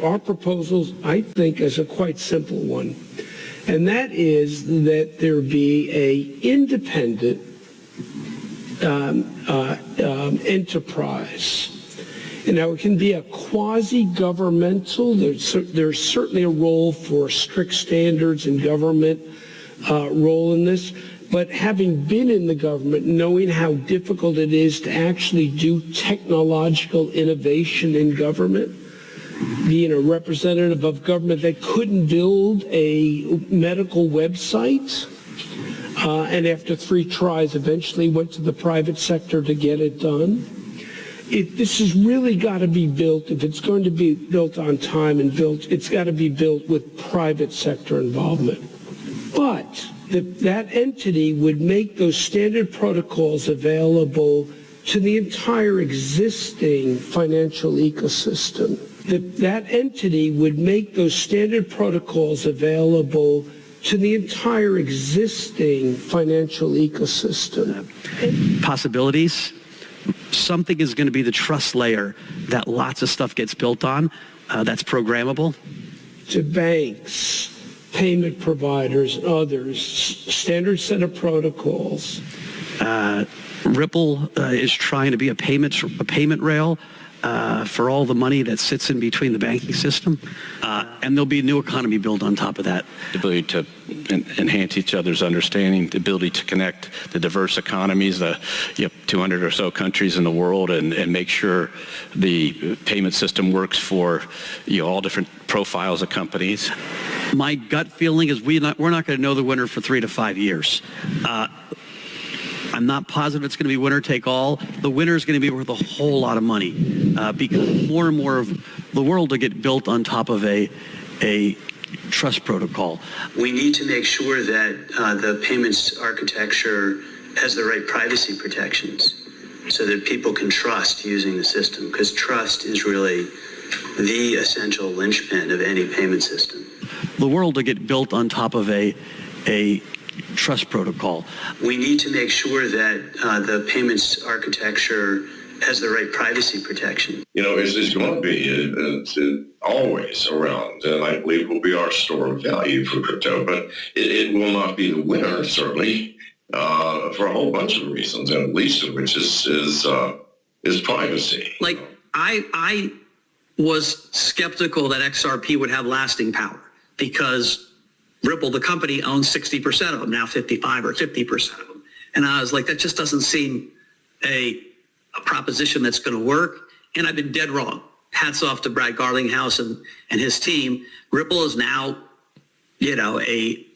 Our proposal, I think, is a quite simple one, and that is that there be a independent enterprise. And now it can be a quasi-governmental. There's certainly a role for strict standards and government role in this. But having been in the government, knowing how difficult it is to actually do technological innovation in government, being a representative of government that couldn't build a medical website, and after 3 tries eventually went to the private sector to get it done. This has really got to be built, if it's going to be built on time and it's got to be built with private sector involvement. But that entity would make those standard protocols available to the entire existing financial ecosystem. That entity would make those standard protocols available to the entire existing financial ecosystem. Possibilities. Something is going to be the trust layer that lots of stuff gets built on that's programmable. To banks, payment providers, and others, standard set of protocols. Ripple is trying to be a payment rail for all the money that sits in between the banking system, and there'll be a new economy built on top of that. The ability to enhance each other's understanding, the ability to connect the diverse economies, the 200 or so countries in the world, and make sure the payment system works for all different profiles of companies. My gut feeling is we're not going to know the winner for 3 to 5 years. I'm not positive it's going to be winner take all. The winner is going to be worth a whole lot of money because more and more of the world will get built on top of a trust protocol. We need to make sure that the payments architecture has the right privacy protections so that people can trust using the system, because trust is really the essential linchpin of any payment system. The world will get built on top of a trust protocol. We need to make sure that the payments architecture has the right privacy protection. It's going to be always around, and I believe will be our store of value for crypto, but it will not be the winner, certainly, for a whole bunch of reasons, and least of which is privacy. Like, I was skeptical that XRP would have lasting power because Ripple, the company, owns 60% of them, now 55 or 50% of them. And I was like, that just doesn't seem a proposition that's going to work. And I've been dead wrong. Hats off to Brad Garlinghouse and his team. Ripple is now, a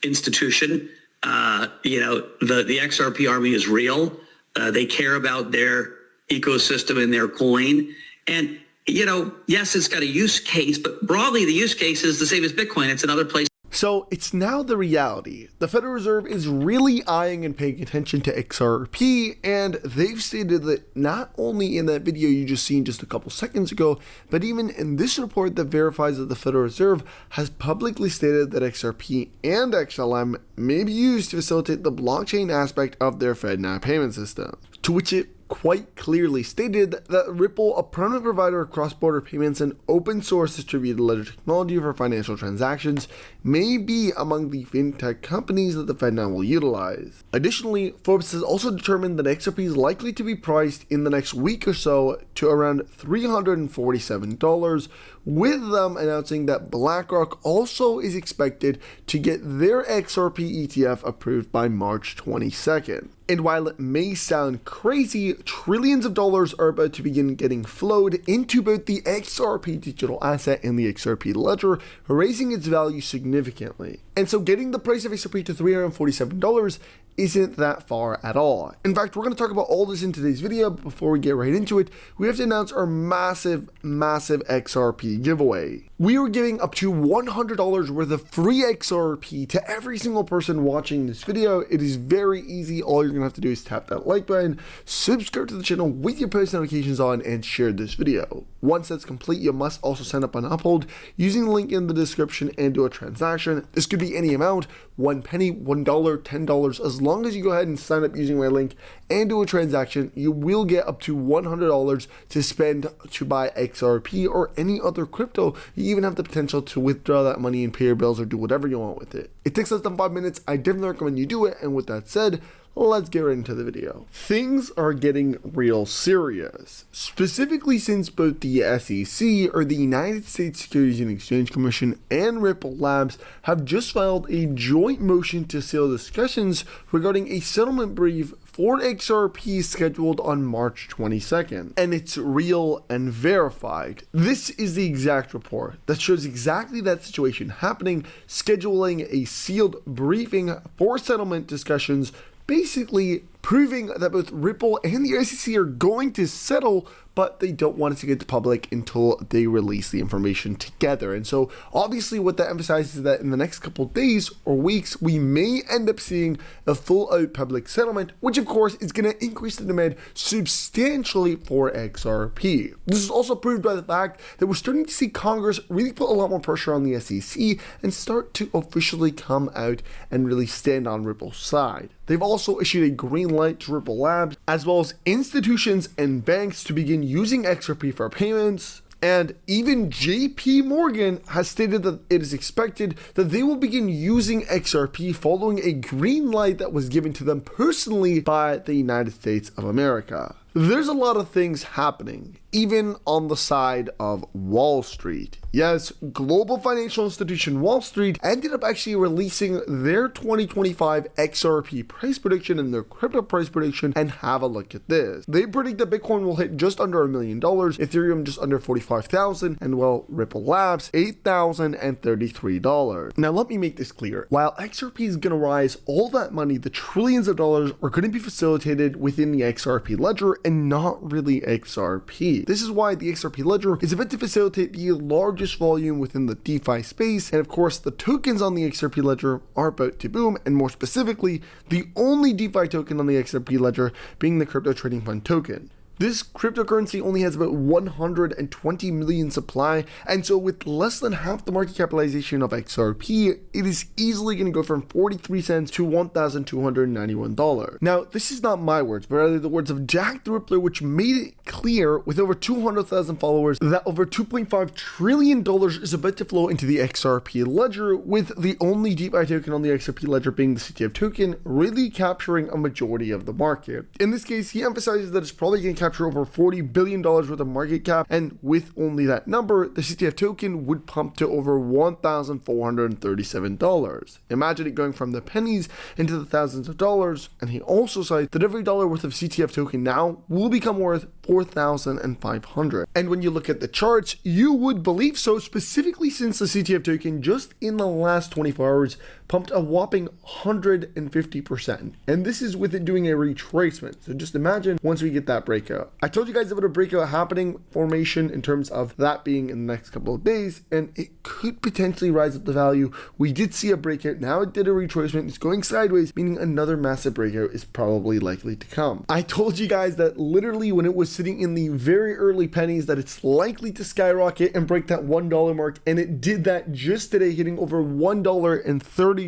institution. The XRP army is real. They care about their ecosystem and their coin. And, yes, it's got a use case, but broadly the use case is the same as Bitcoin. It's another place. So it's now the reality. The Federal Reserve is really eyeing and paying attention to XRP, and they've stated that not only in that video you just seen just a couple seconds ago, but even in this report that verifies that the Federal Reserve has publicly stated that XRP and XLM may be used to facilitate the blockchain aspect of their FedNow payment system. To which it quite clearly stated that Ripple, a prominent provider of cross-border payments and open source distributed ledger technology for financial transactions, may be among the fintech companies that the FedNow will utilize. Additionally, Forbes has also determined that XRP is likely to be priced in the next week or so to around $347, with them announcing that BlackRock also is expected to get their XRP ETF approved by March 22nd. And while it may sound crazy, trillions of dollars are about to begin getting flowed into both the XRP digital asset and the XRP Ledger, raising its value significantly. And so getting the price of XRP to $347 isn't that far at all. In fact, we're going to talk about all this in today's video, but before we get right into it, we have to announce our massive XRP giveaway. We are giving up to $100 worth of free XRP to every single person watching this video. It is very easy. All you're you're gonna have to do is tap that like button, subscribe to the channel with your post notifications on, and share this video. Once that's complete, you must also sign up on Uphold using the link in the description and do a transaction. This could be any amount, 1 penny, $1, $10. As long as you go ahead and sign up using my link and do a transaction, you will get up to $100 to spend to buy XRP or any other crypto. You even have the potential to withdraw that money and pay your bills or do whatever you want with it. It takes less than 5 minutes. I definitely recommend you do it. And with that said, let's get right into the video. Things are getting real serious, specifically since both the SEC, or the United States Securities and Exchange Commission, and Ripple Labs have just filed a joint motion to seal discussions regarding a settlement brief for XRP scheduled on March 22nd. And it's real and verified. This is the exact report that shows exactly that situation happening, scheduling a sealed briefing for settlement discussions, basically proving that both Ripple and the SEC are going to settle, but they don't want it to get to public until they release the information together. And so obviously what that emphasizes is that in the next couple of days or weeks, we may end up seeing a full out public settlement, which of course is going to increase the demand substantially for XRP. This is also proved by the fact that we're starting to see Congress really put a lot more pressure on the SEC and start to officially come out and really stand on Ripple's side. They've also issued a green light to Ripple Labs, as well as institutions and banks to begin using XRP for payments. And even JP Morgan has stated that it is expected that they will begin using XRP following a green light that was given to them personally by the United States of America. There's a lot of things happening, even on the side of Wall Street. Yes, global financial institution Wall Street ended up actually releasing their 2025 XRP price prediction and their crypto price prediction, and have a look at this. They predict that Bitcoin will hit just under $1 million, Ethereum just under 45,000, and well, Ripple Labs $8,033. Now let me make this clear. While XRP is going to rise, all that money, the trillions of dollars, are going to be facilitated within the XRP Ledger and not really XRP. This is why the XRP Ledger is meant to facilitate the largest volume within the DeFi space, and of course the tokens on the XRP Ledger are about to boom, and more specifically, the only DeFi token on the XRP Ledger being the Crypto Trading Fund token. This cryptocurrency only has about 120 million supply, and so with less than half the market capitalization of XRP, it is easily going to go from 43 cents to $1,291. Now, this is not my words, but rather the words of Jack the Rippler, which made it clear with over 200,000 followers that over $2.5 trillion is about to flow into the XRP Ledger, with the only DeFi token on the XRP Ledger being the CTF token, really capturing a majority of the market. In this case, he emphasizes that it's probably going to capture over $40 billion worth of market cap, and with only that number, the CTF token would pump to over $1,437. Imagine it going from the pennies into the thousands of dollars, and he also cites that every dollar worth of CTF token now will become worth $4,500. And when you look at the charts, you would believe so, specifically since the CTF token just in the last 24 hours pumped a whopping 150%. And this is with it doing a retracement. So just imagine once we get that breakout. I told you guys about a breakout happening formation in terms of that being in the next couple of days, and it could potentially rise up the value. We did see a breakout. Now it did a retracement. It's going sideways, meaning another massive breakout is probably likely to come. I told you guys that literally when it was sitting in the very early pennies that it's likely to skyrocket and break that $1 mark, and it did that just today, hitting over $1.32.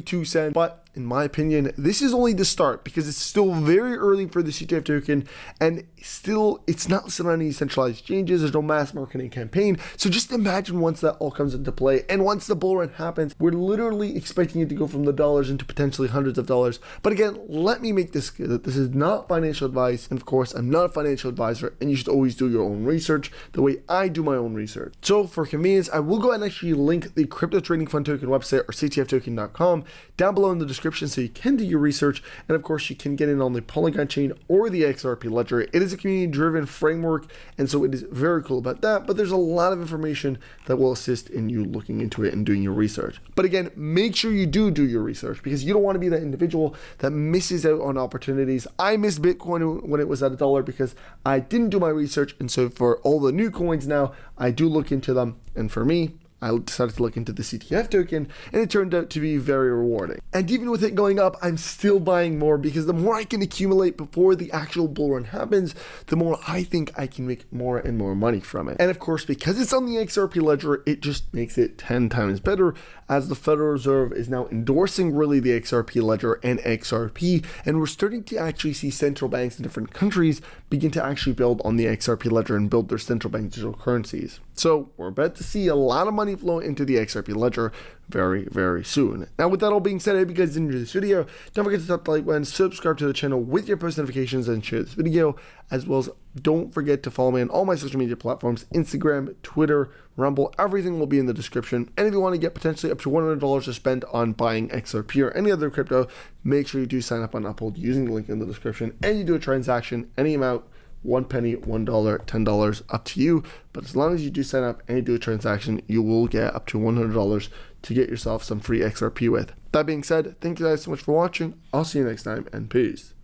But in my opinion, this is only the start, because it's still very early for the CTF token, and still it's not listed on any centralized exchanges. There's no mass marketing campaign. So just imagine once that all comes into play, and once the bull run happens, we're literally expecting it to go from the dollars into potentially hundreds of dollars. But again, let me make this clear that this is not financial advice, and of course I'm not a financial advisor, and you should always do your own research the way I do my own research. So for convenience, I will go ahead and actually link the Crypto Trading Fund token website, or ctftoken.com, down below in the description, so you can do your research. And of course you can get in on the Polygon chain or the XRP Ledger. It is a community driven framework, and so it is very cool about that, but there's a lot of information that will assist in you looking into it and doing your research. But again, make sure you do your research, because you don't want to be that individual that misses out on opportunities. I missed Bitcoin when it was at $1 because I didn't do my research, and so for all the new coins now, I do look into them, and for me, I decided to look into the CTF token, and it turned out to be very rewarding. And even with it going up, I'm still buying more because the more I can accumulate before the actual bull run happens, the more I think I can make more and more money from it. And of course, because it's on the XRP Ledger, it just makes it 10 times better, as the Federal Reserve is now endorsing really the XRP Ledger and XRP, and we're starting to actually see central banks in different countries begin to actually build on the XRP Ledger and build their central bank digital currencies. So we're about to see a lot of money flow into the XRP Ledger very, very soon. Now, with that all being said, I hope you guys enjoyed this video. Don't forget to tap the like button, subscribe to the channel with your post notifications, and share this video, as well as don't forget to follow me on all my social media platforms, Instagram, Twitter, Rumble. Everything will be in the description. And if you want to get potentially up to $100 to spend on buying XRP or any other crypto, make sure you do sign up on Uphold using the link in the description, and you do a transaction, any amount, 1 penny, $1, $10, up to you. But as long as you do sign up and you do a transaction, you will get up to $100 to get yourself some free XRP with. That being said, thank you guys so much for watching. I'll see you next time, and peace.